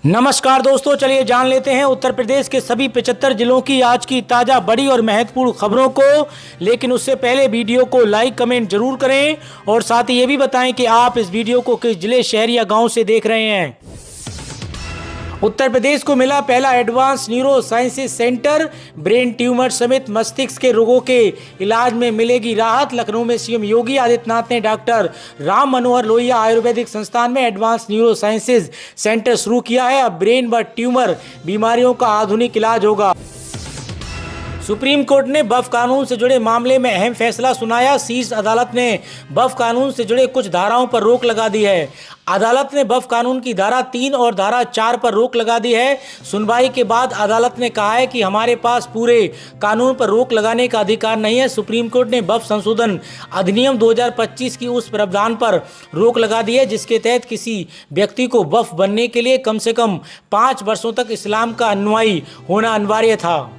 नमस्कार दोस्तों, चलिए जान लेते हैं उत्तर प्रदेश के सभी 75 जिलों की आज की ताज़ा बड़ी और महत्वपूर्ण खबरों को। लेकिन उससे पहले वीडियो को लाइक कमेंट जरूर करें और साथ ही ये भी बताएं कि आप इस वीडियो को किस जिले, शहर या गांव से देख रहे हैं। उत्तर प्रदेश को मिला पहला advance neuro sciences centre. Brain tumour समेत मस्तिष्क के रोगों के इलाज में मिलेगी राहत। लखनऊ में सीएम योगी आदित्यनाथ ने डॉक्टर राम मनोहर लोहिया आयुर्वेदिक संस्थान में एडवांस न्यूरो साइंसेज सेंटर शुरू किया है। अब ब्रेन व ट्यूमर बीमारियों का आधुनिक इलाज होगा। सुप्रीम कोर्ट ने वक्फ कानून से जुड़े मामले में अहम फैसला सुनाया। शीर्ष अदालत ने वक्फ कानून से जुड़े कुछ धाराओं पर रोक लगा दी है। अदालत ने वक्फ कानून की धारा 3 और धारा 4 पर रोक लगा दी है। सुनवाई के बाद अदालत ने कहा है कि हमारे पास पूरे कानून पर रोक लगाने का अधिकार नहीं है। सुप्रीम कोर्ट ने वक्फ संशोधन अधिनियम 2025 की उस प्रावधान पर रोक लगा दी है जिसके तहत किसी व्यक्ति को वक्फ बनने के लिए कम से कम 5 वर्षों तक इस्लाम का अनुयायी होना अनिवार्य था।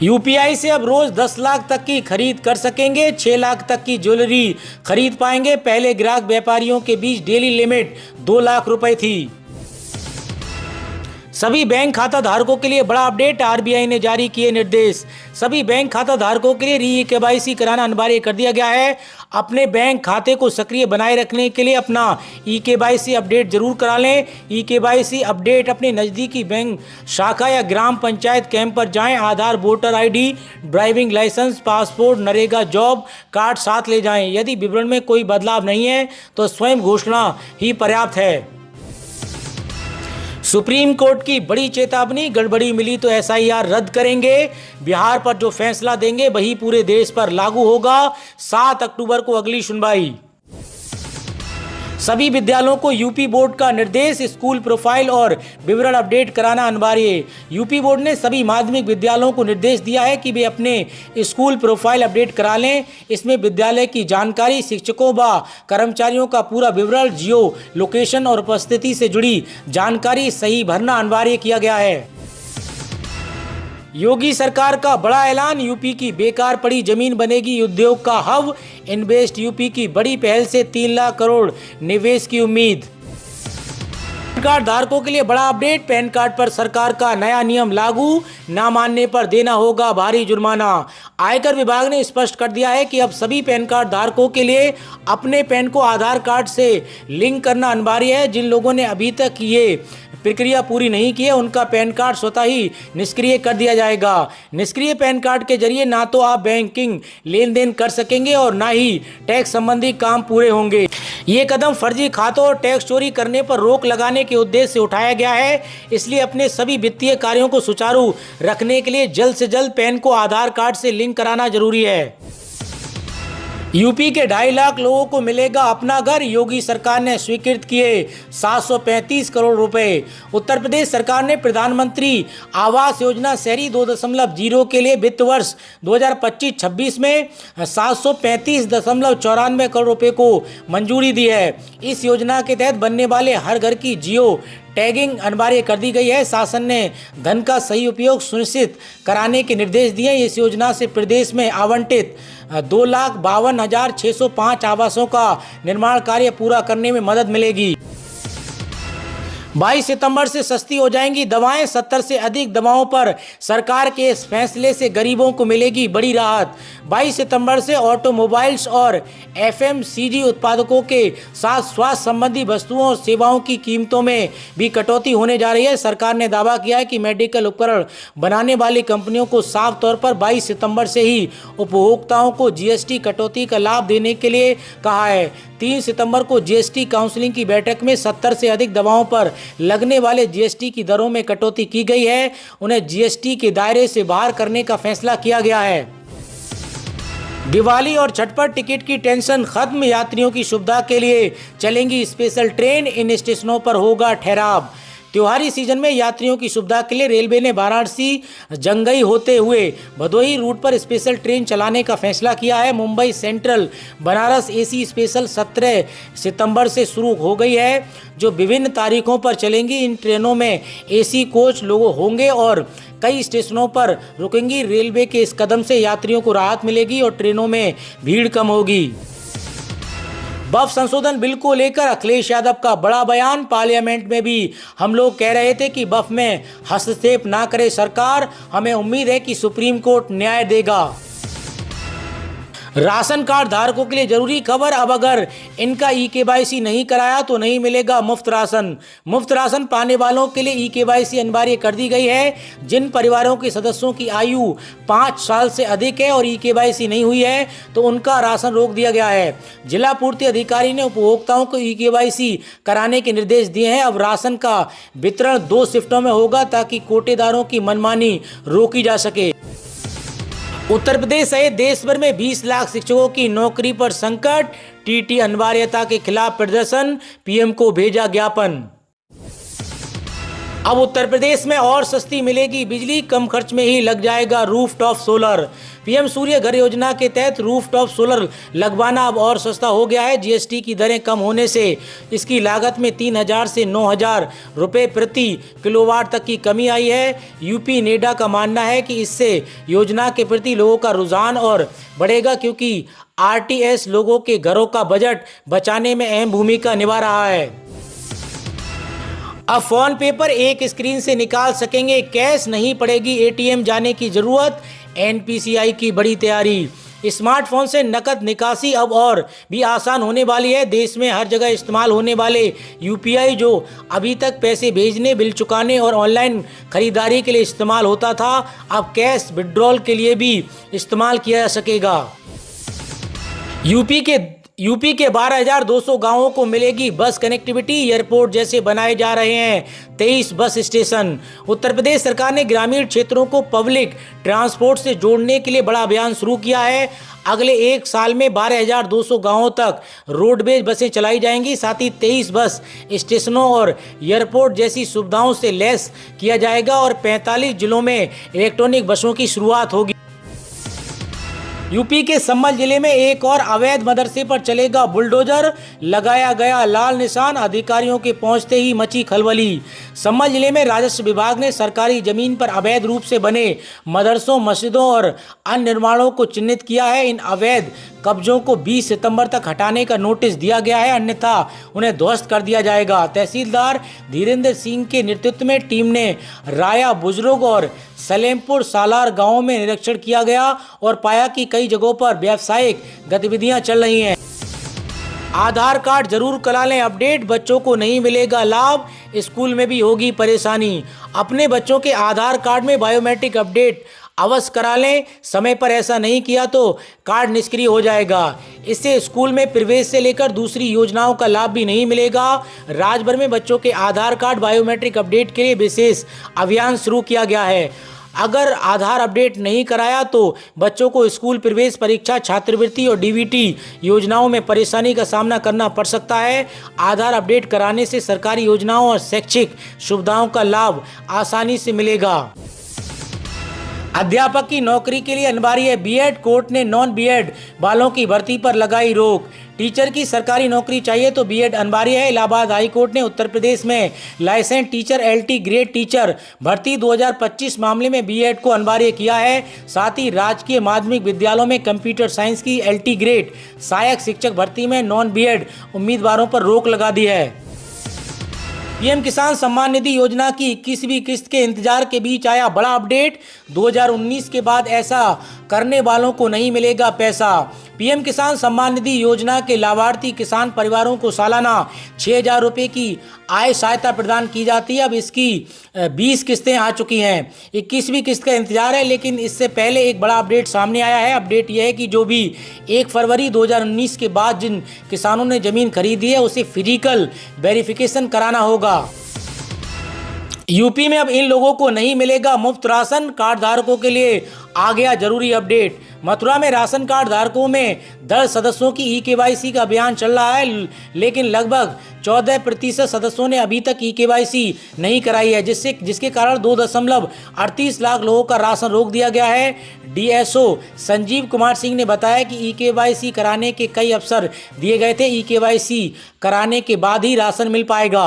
यूपीआई से अब रोज 10 लाख तक की खरीद कर सकेंगे। 6 लाख तक की ज्वेलरी खरीद पाएंगे। पहले ग्राहक व्यापारियों के बीच डेली लिमिट 2 लाख रुपए थी। सभी बैंक खाता धारकों के लिए बड़ा अपडेट। आरबीआई ने जारी किए निर्देश। सभी बैंक खाता धारकों के लिए री केवाईसी कराना अनिवार्य कर दिया गया है। अपने बैंक खाते को सक्रिय बनाए रखने के लिए अपना ई केवाईसी अपडेट जरूर करा लें। ई केवाईसी अपडेट अपने नज़दीकी बैंक शाखा या ग्राम पंचायत कैंप पर जाएं। Aadhaar, voter ID, driving licence, passport, NREGA job card साथ ले जाएं। यदि विवरण में कोई बदलाव नहीं है तो स्वयं घोषणा ही पर्याप्त है। सुप्रीम कोर्ट की बड़ी चेतावनी। गड़बड़ी मिली तो एसआईआर रद्द करेंगे। बिहार पर जो फैसला देंगे वही पूरे देश पर लागू होगा। 7 अक्टूबर को अगली सुनवाई। सभी विद्यालयों को यूपी बोर्ड का निर्देश। स्कूल प्रोफाइल और विवरण अपडेट कराना अनिवार्य। यूपी बोर्ड ने सभी माध्यमिक विद्यालयों को निर्देश दिया है कि वे अपने स्कूल प्रोफाइल अपडेट करा लें। इसमें विद्यालय की जानकारी, शिक्षकों व कर्मचारियों का पूरा विवरण, जियो लोकेशन और उपस्थिति से जुड़ी जानकारी सही भरना अनिवार्य किया गया है। योगी सरकार का बड़ा ऐलान। यूपी की बेकार पड़ी जमीन बनेगी उद्योग का हब। इन्वेस्ट यूपी की बड़ी पहल से 3 लाख करोड़ निवेश की उम्मीद। पैन कार्ड धारकों के लिए बड़ा अपडेट। पैन कार्ड पर सरकार का नया नियम लागू। ना मानने पर देना होगा भारी जुर्माना। आयकर विभाग ने स्पष्ट कर दिया है कि अब सभी पैन कार्ड धारकों के लिए अपने पैन को आधार कार्ड से लिंक करना अनिवार्य है। जिन लोगों ने अभी तक ये प्रक्रिया पूरी नहीं की है उनका पैन कार्ड स्वतः ही निष्क्रिय कर दिया जाएगा। निष्क्रिय पैन कार्ड के जरिए ना तो आप बैंकिंग लेन देन कर सकेंगे और ना ही टैक्स संबंधी काम पूरे होंगे। ये कदम फर्जी खातों और टैक्स चोरी करने पर रोक लगाने के उद्देश्य से उठाया गया है। इसलिए अपने सभी वित्तीय कार्यों को सुचारू रखने के लिए जल्द से जल्द पैन को आधार कार्ड से लिंक कराना जरूरी है। यूपी के 2.5 लाख लोगों को मिलेगा अपना घर। योगी सरकार ने स्वीकृत किए 735 करोड़ रुपए। उत्तर प्रदेश सरकार ने प्रधानमंत्री आवास योजना शहरी 2.0 के लिए वित्त वर्ष 2025-26 में 735.94 करोड़ रुपए को मंजूरी दी है। इस योजना के तहत बनने वाले हर घर की जियो टैगिंग अनिवार्य कर दी गई है। शासन ने धन का सही उपयोग सुनिश्चित कराने के निर्देश दिए। इस योजना से प्रदेश में आवंटित 2,52,605 आवासों का निर्माण कार्य पूरा करने में मदद मिलेगी। 22 सितंबर से सस्ती हो जाएंगी दवाएं। 70 से अधिक दवाओं पर सरकार के इस फैसले से गरीबों को मिलेगी बड़ी राहत। 22 सितंबर से ऑटोमोबाइल्स और एफएमसीजी उत्पादकों के साथ स्वास्थ्य संबंधी वस्तुओं और सेवाओं की कीमतों में भी कटौती होने जा रही है। सरकार ने दावा किया है कि मेडिकल उपकरण बनाने वाली कंपनियों को साफ तौर पर 22 सितंबर से ही उपभोक्ताओं को जीएसटी कटौती का लाभ देने के लिए कहा है। 3 सितंबर को जीएसटी काउंसिलिंग की बैठक में 70 से अधिक दवाओं पर लगने वाले जीएसटी की दरों में कटौती की गई है। उन्हें जीएसटी के दायरे से बाहर करने का फैसला किया गया है। दिवाली और छठ पर टिकट की टेंशन खत्म। यात्रियों की सुविधा के लिए चलेंगी स्पेशल ट्रेन। इन स्टेशनों पर होगा ठहराव। त्योहारी सीजन में यात्रियों की सुविधा के लिए रेलवे ने वाराणसी जंगई होते हुए भदोही रूट पर स्पेशल ट्रेन चलाने का फैसला किया है। Mumbai central Banaras AC special 17 सितंबर से शुरू हो गई है जो विभिन्न तारीखों पर चलेंगी। इन ट्रेनों में एसी कोच लोग होंगे और कई स्टेशनों पर रुकेंगी। रेलवे के इस कदम से यात्रियों को राहत मिलेगी और ट्रेनों में भीड़ कम होगी। वक्फ संशोधन बिल को लेकर अखिलेश यादव का बड़ा बयान। पार्लियामेंट में भी हम लोग कह रहे थे कि वक्फ में हस्तक्षेप ना करे सरकार, हमें उम्मीद है कि सुप्रीम कोर्ट न्याय देगा। राशन कार्ड धारकों के लिए जरूरी खबर, अब अगर इनका ई-केवाईसी नहीं कराया तो नहीं मिलेगा मुफ्त राशन। मुफ्त राशन पाने वालों के लिए ई-केवाईसी अनिवार्य कर दी गई है। जिन परिवारों के सदस्यों की आयु 5 साल से अधिक है और ई-केवाईसी नहीं हुई है तो उनका राशन रोक दिया गया है। जिला पूर्ति अधिकारी ने उपभोक्ताओं को ई-केवाईसी कराने के निर्देश दिए हैं। अब राशन का वितरण 2 शिफ्टों में होगा ताकि कोटेदारों की मनमानी रोकी जा सके। उत्तर प्रदेश सहित देश भर में 20 लाख शिक्षकों की नौकरी पर संकट, टीटी अनिवार्यता के खिलाफ प्रदर्शन, पीएम को भेजा ज्ञापन। अब उत्तर प्रदेश में और सस्ती मिलेगी बिजली, कम खर्च में ही लग जाएगा रूफटॉप सोलर। पीएम सूर्य घर योजना के तहत रूफटॉप सोलर लगवाना अब और सस्ता हो गया है। जीएसटी की दरें कम होने से इसकी लागत में 3,000 से 9,000 रुपये प्रति किलोवाट तक की कमी आई है। यूपी नेडा का मानना है कि इससे योजना के प्रति लोगों का रुझान और बढ़ेगा, क्योंकि आरटीएस लोगों के घरों का बजट बचाने में अहम भूमिका निभा रहा है। अब फोन पे पर एक स्क्रीन से निकाल सकेंगे कैश, नहीं पड़ेगी एटीएम जाने की जरूरत। एनपीसीआई की बड़ी तैयारी, स्मार्टफोन से नकद निकासी अब और भी आसान होने वाली है। देश में हर जगह इस्तेमाल होने वाले यूपीआई, जो अभी तक पैसे भेजने, बिल चुकाने और ऑनलाइन खरीदारी के लिए इस्तेमाल होता था, अब कैश विड्रॉल के लिए भी इस्तेमाल किया जा सकेगा। यूपी के 12,200 गांवों को मिलेगी बस कनेक्टिविटी, एयरपोर्ट जैसे बनाए जा रहे हैं 23 बस स्टेशन। उत्तर प्रदेश सरकार ने ग्रामीण क्षेत्रों को पब्लिक ट्रांसपोर्ट से जोड़ने के लिए बड़ा अभियान शुरू किया है। अगले 1 साल में 12,200 गांवों तक रोडवेज बसें चलाई जाएंगी। साथ ही 23 बस स्टेशनों और एयरपोर्ट जैसी सुविधाओं से लैस किया जाएगा और 45 जिलों में इलेक्ट्रॉनिक बसों की शुरुआत होगी। यूपी के संभल जिले में एक और अवैध मदरसे पर चलेगा बुलडोजर, लगाया गया लाल निशान, अधिकारियों के पहुंचते ही मची खलबली। संभल जिले में राजस्व विभाग ने सरकारी जमीन पर अवैध रूप से बने मदरसों, मस्जिदों और अन्य निर्माणों को चिन्हित किया है। इन अवैध कब्जों को 20 सितंबर तक हटाने का नोटिस दिया गया है, अन्यथा उन्हें ध्वस्त कर दिया जाएगा। तहसीलदार धीरेन्द्र सिंह के नेतृत्व में टीम ने राया, बुजुर्ग और सलेमपुर सालार गांवों में निरीक्षण किया गया और पाया कि कई जगहों पर व्यावसायिक गतिविधियां चल रही हैं। आधार कार्ड जरूर करा लें अपडेट, बच्चों को नहीं मिलेगा लाभ, स्कूल में भी होगी परेशानी। अपने बच्चों के आधार कार्ड में बायोमेट्रिक अपडेट अवश्य करा लें, समय पर ऐसा नहीं किया तो कार्ड निष्क्रिय हो जाएगा। इससे स्कूल में प्रवेश से लेकर दूसरी योजनाओं का लाभ भी नहीं मिलेगा। राज्य भर में बच्चों के आधार कार्ड बायोमेट्रिक अपडेट के लिए विशेष अभियान शुरू किया गया है। अगर आधार अपडेट नहीं कराया तो बच्चों को स्कूल प्रवेश परीक्षा, छात्रवृत्ति और डीबीटी योजनाओं में परेशानी का सामना करना पड़ सकता है। आधार अपडेट कराने से सरकारी योजनाओं और शैक्षिक सुविधाओं का लाभ आसानी से मिलेगा। अध्यापक की नौकरी के लिए अनिवार्य बीएड, कोर्ट ने नॉन बीएड वालों की भर्ती पर लगाई रोक। टीचर की सरकारी नौकरी चाहिए तो बीएड अनिवार्य है। इलाहाबाद हाई कोर्ट ने उत्तर प्रदेश में licence teacher, LT grade teacher भर्ती 2025 मामले में बीएड को अनिवार्य किया है। साथ ही राजकीय माध्यमिक विद्यालयों में कंप्यूटर साइंस की एलटी ग्रेड सहायक शिक्षक भर्ती में नॉन बीएड उम्मीदवारों पर रोक लगा दी है। पीएम किसान सम्मान निधि योजना की 21वीं किस्त के इंतजार के बीच आया बड़ा अपडेट। 2019 के बाद ऐसा करने वालों को नहीं मिलेगा पैसा। पीएम किसान सम्मान निधि योजना के लाभार्थी किसान परिवारों को सालाना 6,000 रुपये की आय सहायता प्रदान की जाती है। अब इसकी 20 किस्तें आ चुकी हैं, 21वीं किस्त का इंतजार है। लेकिन इससे पहले एक बड़ा अपडेट सामने आया है। अपडेट यह है कि जो भी 1 फरवरी 2019 के बाद जिन किसानों ने जमीन खरीदी है उसे फिजिकल वेरिफिकेशन कराना होगा। यूपी में अब इन लोगों को नहीं मिलेगा मुफ्त राशन, कार्ड धारकों के लिए आ गया जरूरी अपडेट। मथुरा में राशन कार्ड धारकों में 10 सदस्यों की ई-केवाईसी का अभियान चल रहा है, लेकिन लगभग 14% सदस्यों ने अभी तक ई-केवाईसी नहीं कराई है, जिसके कारण 2.38 लाख लोगों का राशन रोक दिया गया है। डीएसओ संजीव कुमार सिंह ने बताया कि ई-केवाईसी कराने के कई अवसर दिए गए थे। ई-केवाईसी कराने के बाद ही राशन मिल पाएगा।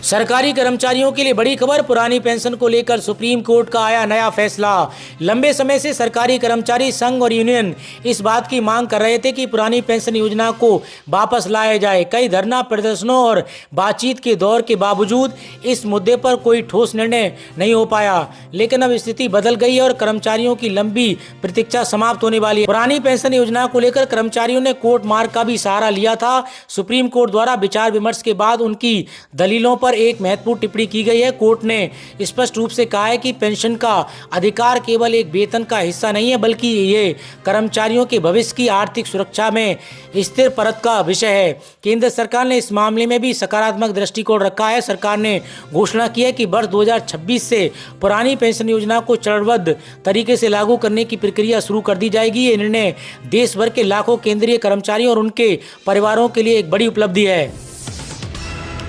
सरकारी कर्मचारियों के लिए बड़ी खबर। पुरानी पेंशन को लेकर सुप्रीम कोर्ट का आया नया फैसला। लंबे समय से सरकारी कर्मचारी संघ और यूनियन इस बात की मांग कर रहे थे कि पुरानी पेंशन योजना को वापस लाया जाए। कई धरना प्रदर्शनों और बातचीत के दौर के बावजूद इस मुद्दे पर कोई ठोस निर्णय नहीं हो पाया, लेकिन अब स्थिति बदल गई है और कर्मचारियों की लंबी प्रतीक्षा समाप्त होने वाली है। पुरानी पेंशन योजना को लेकर कर्मचारियों ने कोर्ट मार्ग का भी सहारा लिया था। सुप्रीम कोर्ट द्वारा विचार विमर्श के बाद उनकी दलीलों पर एक महत्वपूर्ण टिप्पणी की गई है। कोर्ट ने स्पष्ट रूप से कहा है कि पेंशन का अधिकार केवल एक वेतन का हिस्सा नहीं है, बल्कि ये कर्मचारियों के भविष्य की आर्थिक सुरक्षा में स्थिर परत का विषय है। केंद्र सरकार ने इस मामले में भी सकारात्मक दृष्टिकोण रखा है। सरकार ने घोषणा की है कि वर्ष 2026 से पुरानी पेंशन योजना को चरणबद्ध तरीके से लागू करने की प्रक्रिया शुरू कर दी जाएगी। ये निर्णय देश भर के लाखों केंद्रीय कर्मचारियों और उनके परिवारों के लिए एक बड़ी उपलब्धि है।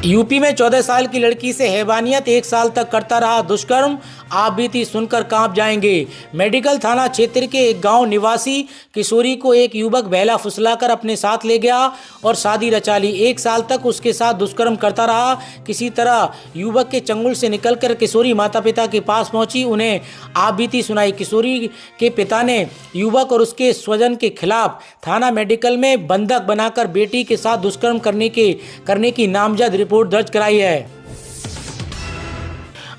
यूपी में 14 साल की लड़की से हैवानियत, 1 साल तक करता रहा दुष्कर्म। आप बीती सुनकर कांप जाएंगे। मेडिकल थाना क्षेत्र के एक गांव निवासी किशोरी को एक युवक बहला फुसलाकर अपने साथ ले गया और शादी रचा ली। 1 साल तक उसके साथ दुष्कर्म करता रहा। किसी तरह युवक के चंगुल से निकलकर किशोरी माता पिता के पास पहुंची, उन्हें आप बीती सुनाई। किशोरी के पिता ने युवक और उसके स्वजन के खिलाफ थाना मेडिकल में बंधक बनाकर बेटी के साथ दुष्कर्म करने की नामजद रिपोर्ट दर्ज कराई है।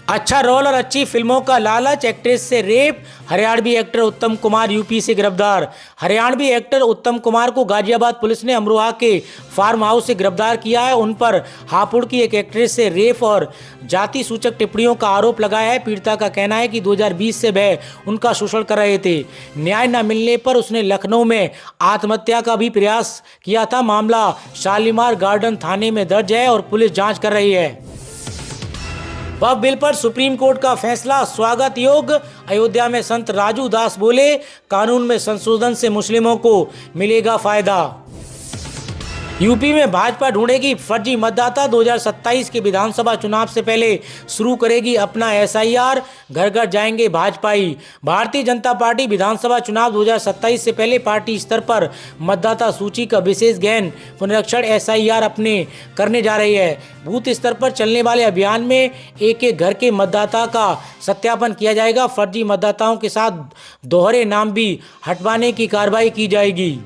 अच्छा रोल और अच्छी फिल्मों का लालच, एक्ट्रेस से रेप। हरियाणवी एक्टर उत्तम कुमार यूपी से गिरफ्तार। हरियाणवी एक्टर उत्तम कुमार को गाजियाबाद पुलिस ने अमरोहा के फार्म हाउस से गिरफ्तार किया है। उन पर हापुड़ की एक एक्ट्रेस से रेप और जाति सूचक टिप्पणियों का आरोप लगाया है। पीड़िता का कहना है कि 2020 से वह उनका शोषण कर रहे थे। न्याय न मिलने पर उसने लखनऊ में आत्महत्या का भी प्रयास किया था। मामला शालीमार गार्डन थाने में दर्ज है और पुलिस जाँच कर रही है। वक्फ बिल पर सुप्रीम कोर्ट का फैसला स्वागत योग्य। अयोध्या में संत राजू दास बोले, कानून में संशोधन से मुस्लिमों को मिलेगा फायदा। यूपी में भाजपा ढूंढेगी फर्जी मतदाता। 2027 के विधानसभा चुनाव से पहले शुरू करेगी अपना SIR। घर घर जाएंगे भाजपाई। भारतीय जनता पार्टी विधानसभा चुनाव 2027 से पहले पार्टी स्तर पर मतदाता सूची का विशेष गहन पुनरीक्षण SIR अपने करने जा रही है। बूथ स्तर पर चलने वाले अभियान में एक एक घर के मतदाता का सत्यापन किया जाएगा। फर्जी मतदाताओं के साथ दोहरे नाम भी हटवाने की कार्रवाई की जाएगी।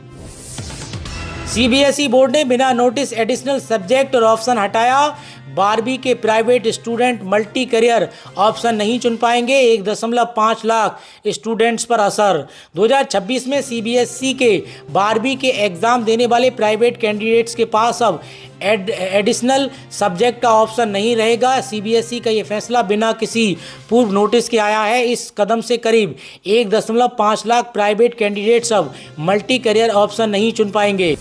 CBSE बोर्ड ने बिना नोटिस एडिशनल सब्जेक्ट और ऑप्शन हटाया। 12वीं के private student multi career option नहीं चुन पाएंगे। 1.5 लाख स्टूडेंट्स पर असर। 2026 में CBSE के 12वीं के एग्जाम देने वाले प्राइवेट कैंडिडेट्स के पास अब एडिशनल सब्जेक्ट का ऑप्शन नहीं रहेगा। CBSE का ये फैसला बिना किसी पूर्व नोटिस के आया है। इस कदम से करीब 1.5 लाख प्राइवेट कैंडिडेट्स अब मल्टी करियर ऑप्शन नहीं चुन पाएंगे।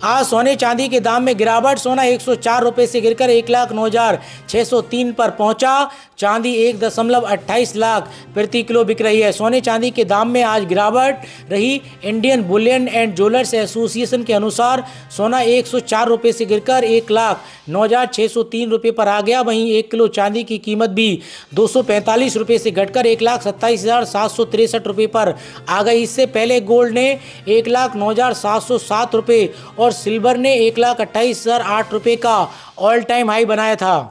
आज सोने चांदी के दाम में गिरावट। सोना 104 रुपये से गिरकर 1,09,603 पर पहुंचा। चांदी 1.28 लाख प्रति किलो बिक रही है। सोने चांदी के दाम में आज गिरावट रही। Indian Boolean and jewellers association के अनुसार सोना 104 रुपये से गिरकर 1,09,603 रुपये पर आ गया। वहीं 1 किलो चांदी की कीमत भी 245 रुपये से घटकर 1,27,763 रुपये पर आ गई। इससे पहले गोल्ड ने 1,09,707 रुपये और सिल्वर ने 1,28,008 रुपये का ऑल टाइम हाई बनाया था।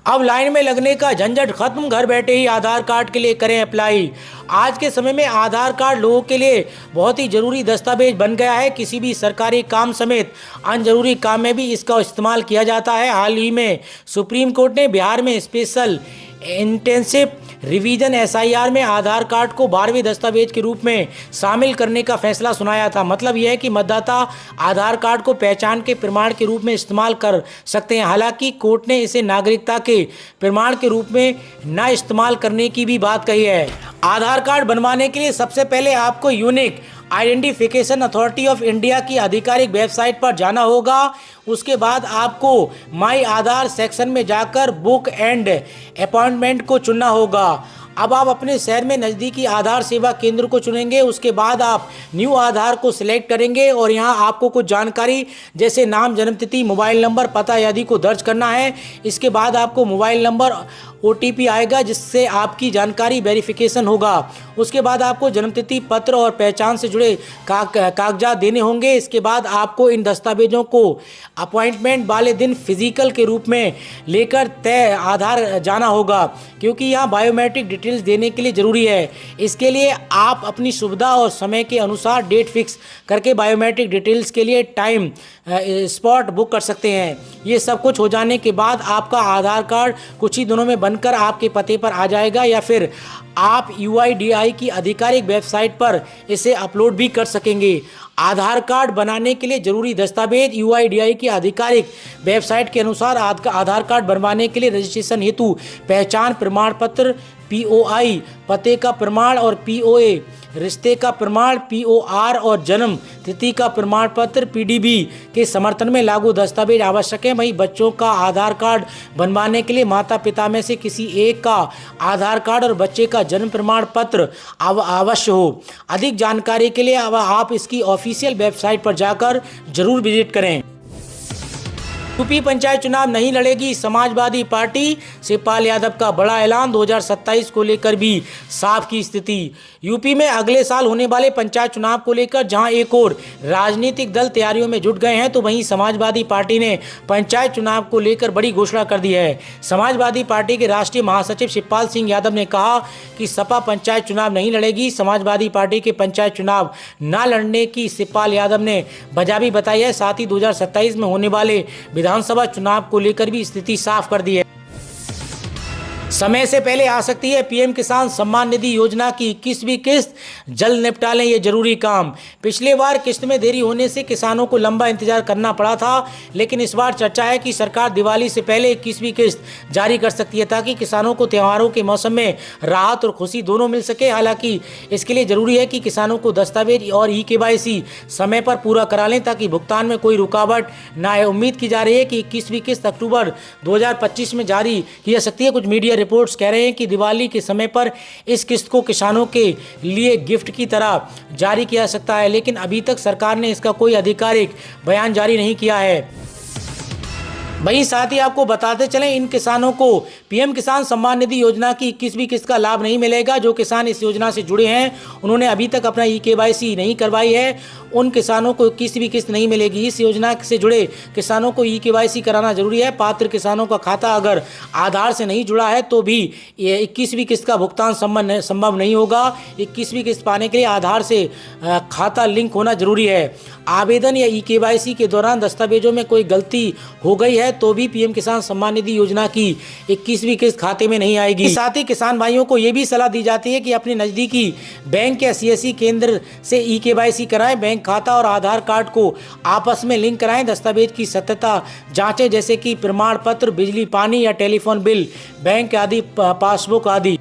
अब लाइन में लगने का झंझट खत्म। घर बैठे ही आधार कार्ड के लिए करें अप्लाई। आज के समय में आधार कार्ड लोगों के लिए बहुत ही जरूरी दस्तावेज बन गया है। किसी भी सरकारी काम समेत अन्य जरूरी काम में भी इसका इस्तेमाल किया जाता है। हाल ही में सुप्रीम कोर्ट ने बिहार में स्पेशल इंटेंसिव रिवीजन SIR में आधार कार्ड को 12वें दस्तावेज के रूप में शामिल करने का फैसला सुनाया था। मतलब यह है कि मतदाता आधार कार्ड को पहचान के प्रमाण के रूप में इस्तेमाल कर सकते हैं। हालांकि कोर्ट ने इसे नागरिकता के प्रमाण के रूप में न इस्तेमाल करने की भी बात कही है। आधार कार्ड बनवाने के लिए सबसे पहले आपको unique identification authority of India की आधिकारिक वेबसाइट पर जाना होगा। उसके बाद आपको माई आधार सेक्शन में जाकर बुक एंड अपॉइंटमेंट को चुनना होगा। अब आप अपने शहर में नज़दीकी आधार सेवा केंद्र को चुनेंगे। उसके बाद आप न्यू आधार को सिलेक्ट करेंगे और यहाँ आपको कुछ जानकारी जैसे नाम, जन्मतिथि, मोबाइल नंबर, पता आदि को दर्ज करना है। इसके बाद आपको मोबाइल नंबर OTP आएगा जिससे आपकी जानकारी वेरिफिकेशन होगा। उसके बाद आपको जन्मतिथि पत्र और पहचान से जुड़े कागजात देने होंगे। इसके बाद आपको इन दस्तावेजों को अपॉइंटमेंट वाले दिन फिजिकल के रूप में लेकर तय आधार जाना होगा, क्योंकि यहाँ बायोमेट्रिक डिटेल्स देने के लिए ज़रूरी है। इसके लिए आप अपनी सुविधा और समय के अनुसार डेट फिक्स करके बायोमेट्रिक डिटेल्स के लिए टाइम स्पॉट बुक कर सकते हैं। ये सब कुछ हो जाने के बाद आपका आधार कार्ड कुछ ही दिनों में बनकर आपके पते पर आ जाएगा, या फिर आप UIDAI की आधिकारिक वेबसाइट पर इसे अपलोड भी कर सकेंगे। आधार कार्ड बनाने के लिए जरूरी दस्तावेज UIDAI की आधिकारिक वेबसाइट के अनुसार आधार कार्ड बनवाने के लिए रजिस्ट्रेशन हेतु पहचान प्रमाण पत्र POI, पते का प्रमाण और POA, रिश्ते का प्रमाण POR और जन्म तिथि का प्रमाण पत्र PDB के समर्थन में लागू दस्तावेज आवश्यक है। वहीं बच्चों का आधार कार्ड बनवाने के लिए माता पिता में से किसी एक का आधार कार्ड और बच्चे का जन्म प्रमाण पत्र अवश्य हो। अधिक जानकारी के लिए अब आप इसकी ऑफिशियल वेबसाइट पर जाकर जरूर विजिट करें। यूपी पंचायत चुनाव नहीं लड़ेगी समाजवादी पार्टी, शिवपाल यादव का बड़ा ऐलान। 2027 को लेकर भी साफ की स्थिति। यूपी में अगले साल होने वाले पंचायत चुनाव को लेकर जहां एक और राजनीतिक दल तैयारियों में जुट गए हैं, तो वहीं समाजवादी पार्टी ने पंचायत चुनाव को लेकर बड़ी घोषणा कर दी है। समाजवादी पार्टी के राष्ट्रीय महासचिव शिवपाल सिंह यादव ने कहा कि सपा पंचायत चुनाव नहीं लड़ेगी। समाजवादी पार्टी के पंचायत चुनाव न लड़ने की शिवपाल यादव ने वजह भी बताई है। साथ ही 2027 में होने वाले विधानसभा चुनाव को लेकर भी स्थिति साफ कर दी है। समय से पहले आ सकती है PM किसान सम्मान निधि योजना की 21वीं किस्त, जल्द निपटा लें ये जरूरी काम। पिछले बार किस्त में देरी होने से किसानों को लंबा इंतजार करना पड़ा था, लेकिन इस बार चर्चा है कि सरकार दिवाली से पहले 21वीं किस्त जारी कर सकती है, ताकि किसानों को त्योहारों के मौसम में राहत और खुशी दोनों मिल सके। हालांकि इसके लिए जरूरी है कि किसानों को दस्तावेज और eKYC समय पर पूरा करा लें, ताकि भुगतान में कोई रुकावट न आए। उम्मीद की जा रही है कि 21वीं किस्त अक्टूबर 2025 में जारी की जा सकती है। कुछ मीडिया रिपोर्ट्स कह रहे हैं कि दिवाली के समय पर इस किस्त को किसानों के लिए गिफ्ट की तरह जारी किया जा सकता है, लेकिन अभी तक सरकार ने इसका कोई आधिकारिक बयान जारी नहीं किया है। वहीं साथ ही आपको बताते चलें, इन किसानों को PM किसान सम्मान निधि योजना की 21वीं किस्त का लाभ नहीं मिलेगा। जो किसान इस योजना से जुड़े हैं, उन्होंने अभी तक अपना eKYC नहीं करवाई है, उन किसानों को 21वीं किस्त नहीं मिलेगी। इस योजना से जुड़े किसानों को eKYC कराना जरूरी है। पात्र किसानों का खाता अगर आधार से नहीं जुड़ा है तो भी 21वीं किस्त का भुगतान संभव नहीं होगा। 21वीं किस्त पाने के लिए आधार से खाता लिंक होना जरूरी है। आवेदन या eKYC के दौरान दस्तावेजों में कोई गलती हो गई है तो भी PM किसान सम्मान निधि योजना की 21वीं किस्त खाते में नहीं आएगी। साथ ही किसान भाइयों को ये भी सलाह दी जाती है कि अपने नज़दीकी बैंक या CSC केंद्र से eKYC कराएं। बैंक खाता और आधार कार्ड को आपस में लिंक कराएं। दस्तावेज की सत्यता जांचें, जैसे कि प्रमाण पत्र, बिजली पानी या टेलीफोन बिल, बैंक आदि, पासबुक आदि।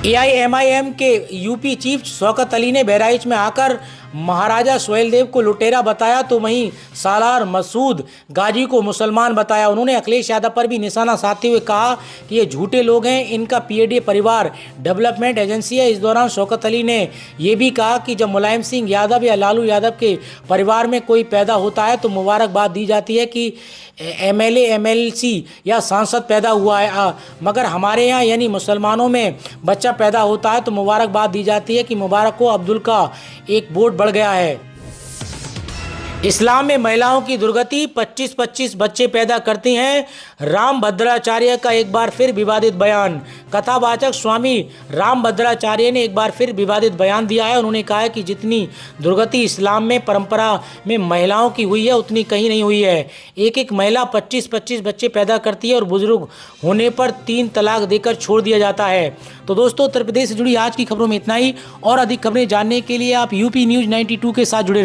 AIMIM के UP चीफ शौकत अली ने बहराइच में आकर महाराजा सोहेलदेव को लुटेरा बताया, तो वहीं सालार मसूद गाजी को मुसलमान बताया। उन्होंने अखिलेश यादव पर भी निशाना साधते हुए कहा कि ये झूठे लोग हैं, इनका PAD परिवार डेवलपमेंट एजेंसी है। इस दौरान शौकत अली ने ये भी कहा कि जब मुलायम सिंह यादव या लालू यादव के परिवार में कोई पैदा होता है तो मुबारकबाद दी जाती है कि MLA, MLC या सांसद पैदा हुआ है, मगर हमारे यहाँ यानी मुसलमानों में बच्चा पैदा होता है तो मुबारकबाद दी जाती है कि मुबारक हो, अब्दुल का एक वोट बढ़ गया है। इस्लाम में महिलाओं की दुर्गति, 25-25 बच्चे पैदा करती हैं। राम भद्राचार्य का एक बार फिर विवादित बयान। कथावाचक स्वामी राम भद्राचार्य ने एक बार फिर विवादित बयान दिया है। उन्होंने कहा है कि जितनी दुर्गति इस्लाम में परंपरा में महिलाओं की हुई है उतनी कहीं नहीं हुई है। एक महिला 25-25 बच्चे पैदा करती है और बुजुर्ग होने पर 3 तलाक देकर छोड़ दिया जाता है। तो दोस्तों, उत्तर प्रदेश से जुड़ी आज की खबरों में इतना ही। और अधिक खबरें जानने के लिए आप UP News 92 के साथ जुड़े